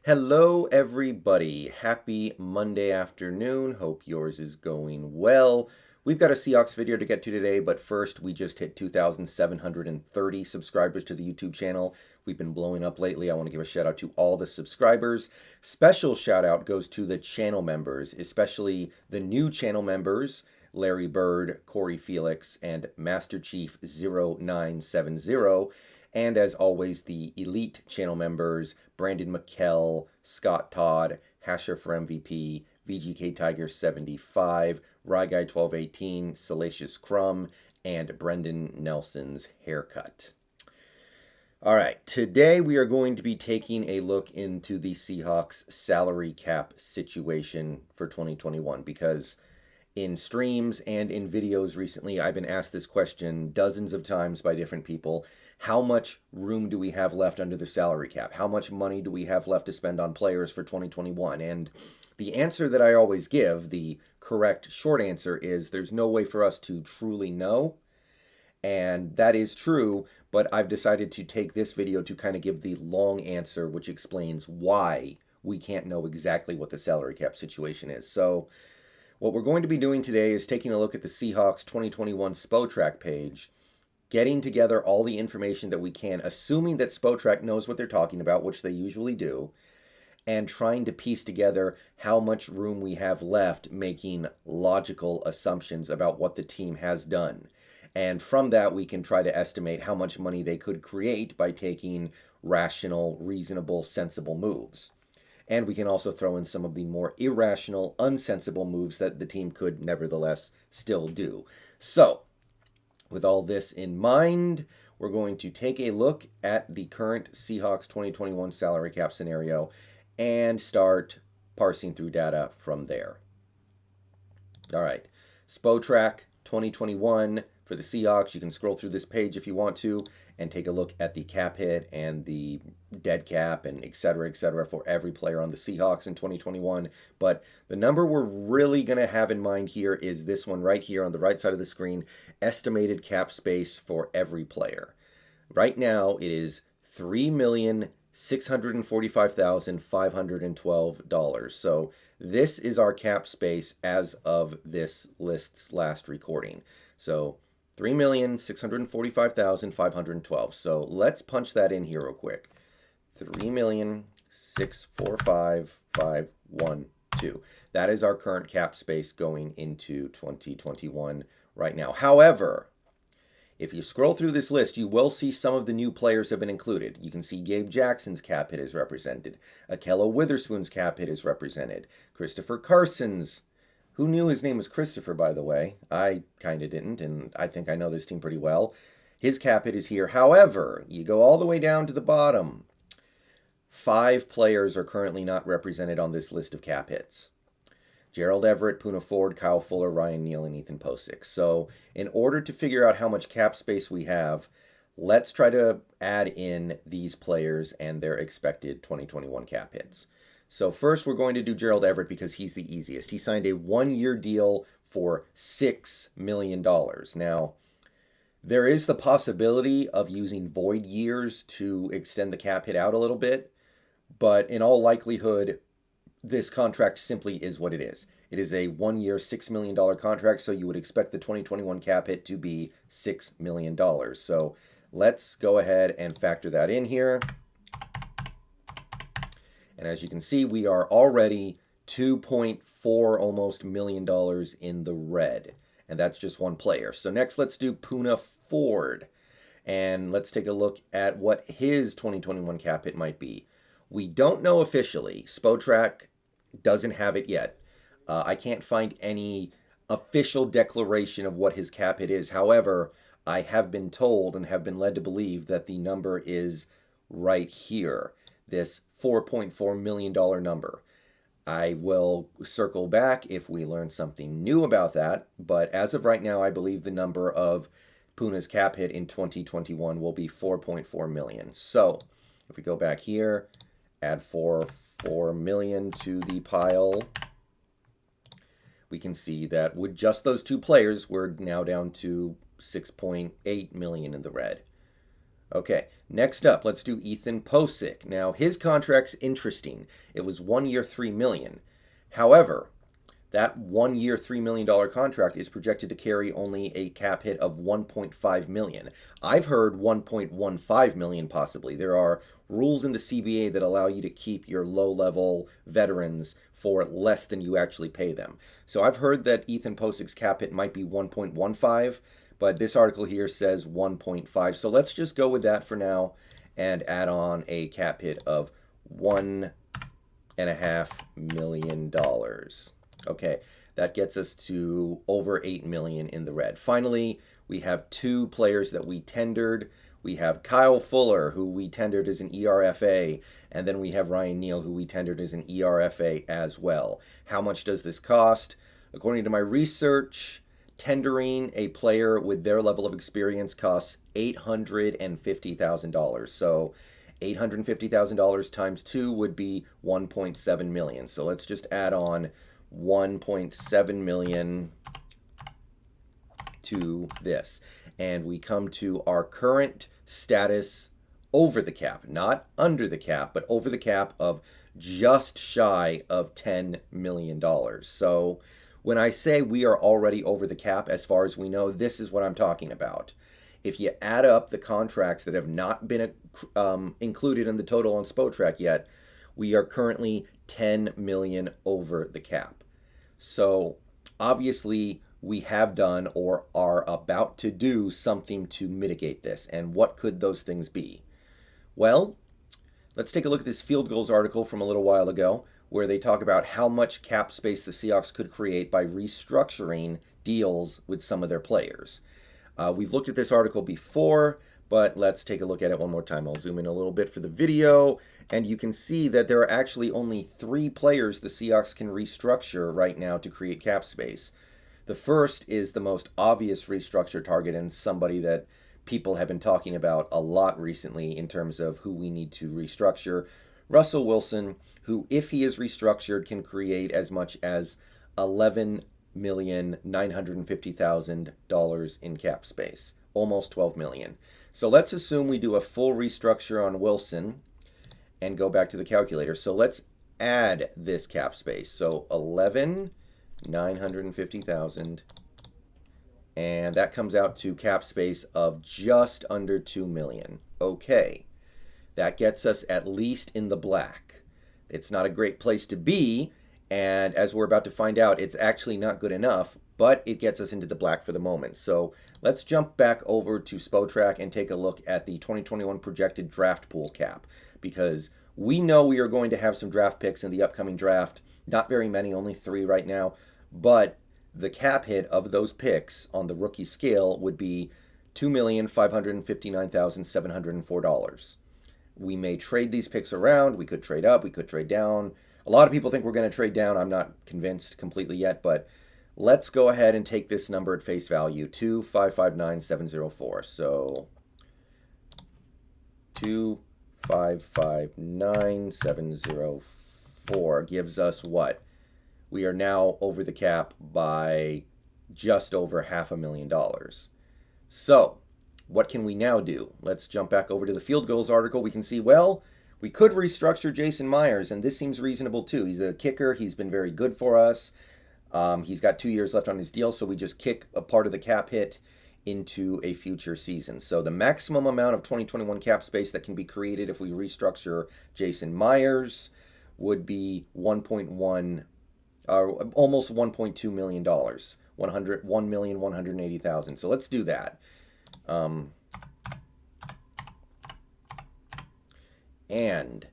Hello, everybody. Happy Monday afternoon. Hope yours is going well. We've got a Seahawks video to get to today, but first, we just hit 2,730 subscribers to the YouTube channel. We've been blowing up lately. I want to give a shout out to all the subscribers. Special shout out goes to the channel members, especially the new channel members, Larry Byrd, Cory, Felix, and Masterchief 0970. And as always, the elite channel members, Brendon, Mikel, Scott, Todd, Hasher for MVP, VGK Tiger 75, Ryguy 1218, Salacious, Crumb, and Brendon Nelson's haircut. All right, today we are going to be taking a look into the Seahawks salary cap situation for 2021 because in streams and in videos recently, I've been asked this question dozens of times by different people. How much room do we have left under the salary cap? How much money do we have left to spend on players for 2021? And the answer that I always give, the correct short answer, is there's no way for us to truly know. And that is true, but I've decided to take this video to kind of give the long answer, which explains why we can't know exactly what the salary cap situation is. So what we're going to be doing today is taking a look at the Seahawks 2021 Spotrac page, getting together all the information that we can, assuming that Spotrac knows what they're talking about, which they usually do, and trying to piece together how much room we have left, making logical assumptions about what the team has done. And from that, we can try to estimate how much money they could create by taking rational, reasonable, sensible moves. And we can also throw in some of the more irrational, unsensible moves that the team could nevertheless still do. So, with all this in mind, we're going to take a look at the current Seahawks 2021 salary cap scenario and start parsing through data from there. All right, Spotrac 2021 for the Seahawks. You can scroll through this page if you want to and take a look at the cap hit and the dead cap and et cetera, for every player on the Seahawks in 2021. But the number we're really going to have in mind here is this one right here on the right side of the screen, estimated cap space for every player. Right now, it is $3,645,512. So this is our cap space as of this list's last recording. So $3,645,512. So let's punch that in here real quick. 3,645,512. That is our current cap space going into 2021 right now. However, if you scroll through this list, you will see some of the new players have been included. You can see Gabe Jackson's cap hit is represented. Ahkello Witherspoon's cap hit is represented. Christopher Carson's, who knew his name was Christopher, by the way? I kind of didn't, and I think I know this team pretty well. His cap hit is here. However, you go all the way down to the bottom. 5 players are currently not represented on this list of cap hits. Gerald Everett, Puna Ford, Kyle Fuller, Ryan Neal, and Ethan Posik. So in order to figure out how much cap space we have, let's try to add in these players and their expected 2021 cap hits. So first we're going to do Gerald Everett because he's the easiest. He signed a 1-year deal for $6 million. Now, there is the possibility of using void years to extend the cap hit out a little bit, but in all likelihood, this contract simply is what it is. It is a 1-year, $6 million contract, so you would expect the 2021 cap hit to be $6 million. So let's go ahead and factor that in here. And as you can see, we are already $2.4 almost million in the red. And that's just one player. So next, let's do Puna Ford. And let's take a look at what his 2021 cap hit might be. We don't know officially. Spotrac doesn't have it yet. I can't find any official declaration of what his cap hit is. However, I have been told and have been led to believe that the number is right here. This $4.4 million number. I will circle back if we learn something new about that, but as of right now, I believe the number of Puna's cap hit in 2021 will be 4.4 million. So if we go back here, add 4 million to the pile, we can see that with just those 2 players, we're now down to 6.8 million in the red. Okay, next up, let's do Ethan Posik. Now, his contract's interesting. It was 1 year, $3 million. However, that 1 year, $3 million contract is projected to carry only a cap hit of $1.5 million. I've heard $1.15 million possibly. There are rules in the CBA that allow you to keep your low-level veterans for less than you actually pay them. So I've heard that Ethan Posik's cap hit might be 1.15, but this article here says 1.5. So let's just go with that for now and add on a cap hit of $1.5 million. Okay, that gets us to over 8 million in the red. Finally, we have two players that we tendered. We have Kyle Fuller, who we tendered as an ERFA, and then we have Ryan Neal, who we tendered as an ERFA as well. How much does this cost? According to my research, tendering a player with their level of experience costs $850,000. So $850,000 times 2 would be 1.7 million. So let's just add on 1.7 million to this, and we come to our current status over the cap, not under the cap, but over the cap of just shy of $10 million. So when I say we are already over the cap as far as we know, this is what I'm talking about. If you add up the contracts that have not been included in the total on Spotrac yet, we are currently 10 million over the cap. So obviously we have done or are about to do something to mitigate this. And what could those things be? Well, let's take a look at this Field Goals article from a little while ago, where they talk about how much cap space the Seahawks could create by restructuring deals with some of their players. We've looked at this article before, but let's take a look at it one more time. I'll zoom in a little bit for the video, and you can see that there are actually only 3 players the Seahawks can restructure right now to create cap space. The first is the most obvious restructure target and somebody that people have been talking about a lot recently in terms of who we need to restructure. Russell Wilson, who, if he is restructured, can create as much as $11,950,000 in cap space, almost $12 million. So let's assume we do a full restructure on Wilson and go back to the calculator. So let's add this cap space. So 11,950,000, and that comes out to cap space of just under 2 million. Okay, that gets us at least in the black. It's not a great place to be, and as we're about to find out, it's actually not good enough, but it gets us into the black for the moment. So let's jump back over to Spotrac and take a look at the 2021 projected draft pool cap, because we know we are going to have some draft picks in the upcoming draft. Not very many, only 3 right now, but the cap hit of those picks on the rookie scale would be $2,559,704. We may trade these picks around. We could trade up. We could trade down. A lot of people think we're going to trade down. I'm not convinced completely yet, but let's go ahead and take this number at face value, 2,559,704. So 2,559,704 gives us what? We are now over the cap by just over $500,000. So what can we now do? Let's jump back over to the Field Goals article. We can see, well, we could restructure Jason Myers, and this seems reasonable too. He's a kicker. He's been very good for us. He's got 2 years left on his deal, so we just kick a part of the cap hit into a future season. So the maximum amount of 2021 cap space that can be created if we restructure Jason Myers would be almost $1.2 million, $1,180,000. So let's do that. And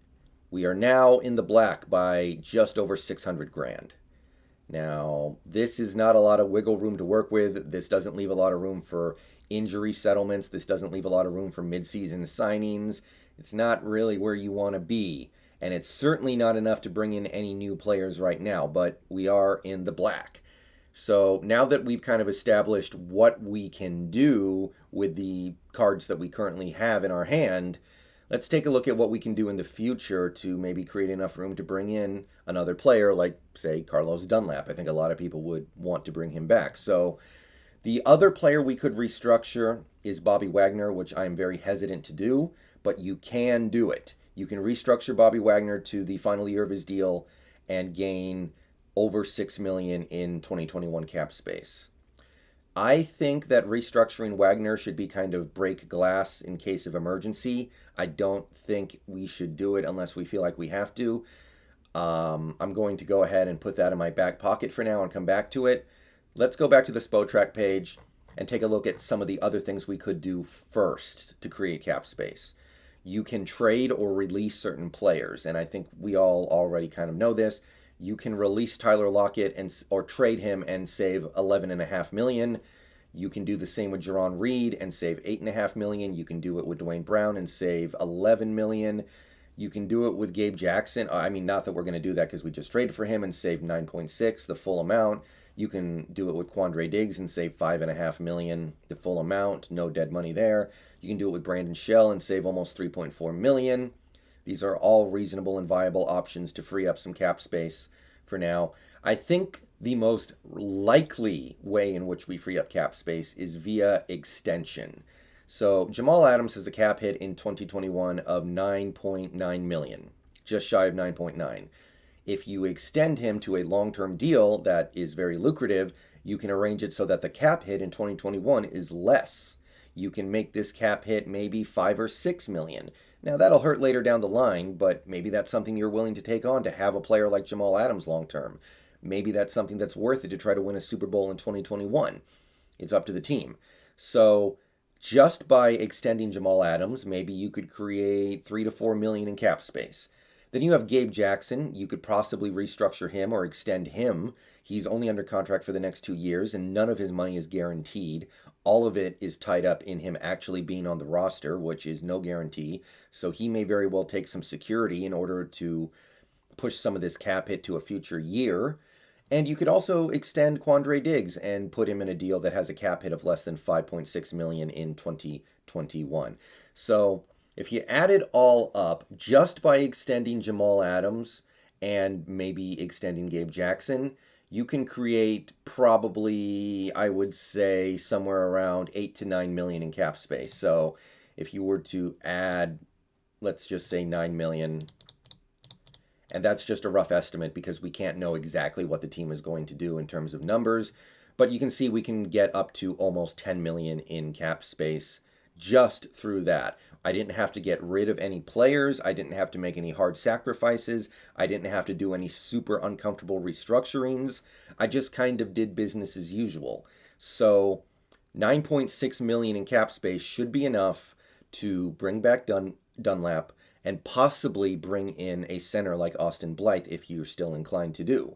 we are now in the black by just over 600 grand. Now, this is not a lot of wiggle room to work with. This doesn't leave a lot of room for injury settlements. This doesn't leave a lot of room for midseason signings. It's not really where you want to be. And it's certainly not enough to bring in any new players right now, but we are in the black. So now that we've kind of established what we can do with the cards that we currently have in our hand, let's take a look at what we can do in the future to maybe create enough room to bring in another player like, say, Carlos Dunlap. I think a lot of people would want to bring him back. So The other player we could restructure is Bobby Wagner, which I'm very hesitant to do, but you can do it. You can restructure Bobby Wagner to the final year of his deal and gain over $6 million in 2021 cap space. I think that restructuring Wagner should be kind of break glass in case of emergency. I don't think we should do it unless we feel like we have to. I'm going to go ahead and put that in my back pocket for now and come back to it. Let's go back to the Spotrac page and take a look at some of the other things we could do first to create cap space. You can trade or release certain players, and I think we all already kind of know this. You can release Tyler Lockett or trade him and save $11.5 million. You can do the same with Jerron Reed and save $8.5 million. You can do it with Dwayne Brown and save $11 million. You can do it with Gabe Jackson. I mean, not that we're going to do that because we just traded for him and saved 9.6, the full amount. You can do it with Quandre Diggs and save $5.5 million, the full amount. No dead money there. You can do it with Brandon Shell and save almost $3.4 million. These are all reasonable and viable options to free up some cap space for now. I think the most likely way in which we free up cap space is via extension. So Jamal Adams has a cap hit in 2021 of $9.9 million, just shy of 9.9. If you extend him to a long-term deal that is very lucrative, you can arrange it so that the cap hit in 2021 is less. You can make this cap hit maybe $5 or $6 million. Now that'll hurt later down the line, but maybe that's something you're willing to take on to have a player like Jamal Adams long-term. Maybe that's something that's worth it to try to win a Super Bowl in 2021. It's up to the team. So just by extending Jamal Adams, maybe you could create $3 to $4 million in cap space. Then you have Gabe Jackson. You could possibly restructure him or extend him. He's only under contract for the next 2 years, and none of his money is guaranteed. All of it is tied up in him actually being on the roster, which is no guarantee. So he may very well take some security in order to push some of this cap hit to a future year. And you could also extend Quandre Diggs and put him in a deal that has a cap hit of less than $5.6 million in 2021. So if you add it all up, just by extending Jamal Adams and maybe extending Gabe Jackson, you can create probably, I would say, somewhere around $8 to $9 million in cap space. So if you were to add, let's just say $9 million, and that's just a rough estimate because we can't know exactly what the team is going to do in terms of numbers, but you can see we can get up to almost $10 million in cap space just through that. I didn't have to get rid of any players. I didn't have to make any hard sacrifices. I didn't have to do any super uncomfortable restructurings. I just kind of did business as usual. So $9.6 million in cap space should be enough to bring back Dunlap and possibly bring in a center like Austin Blythe if you're still inclined to do.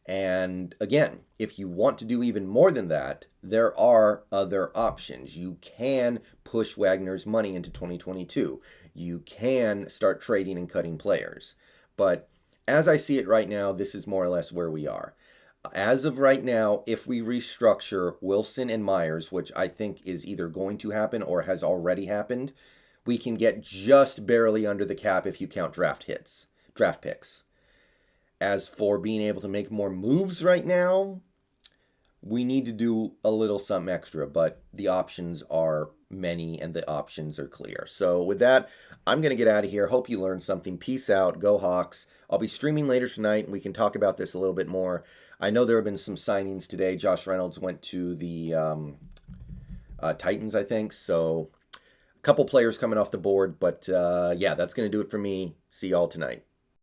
And again, if you want to do even more than that, there are other options. You can push Wagner's money into 2022. You can start trading and cutting players. But as I see it right now, this is more or less where we are. As of right now, if we restructure Wilson and Myers, which I think is either going to happen or has already happened, we can get just barely under the cap if you count draft picks. As for being able to make more moves right now, we need to do a little something extra, but the options are many and the options are clear. So with that, I'm going to get out of here. Hope you learned something. Peace out. Go Hawks. I'll be streaming later tonight, and we can talk about this a little bit more. I know there have been some signings today. Josh Reynolds went to the Titans, I think. So a couple players coming off the board, but yeah, that's going to do it for me. See y'all tonight.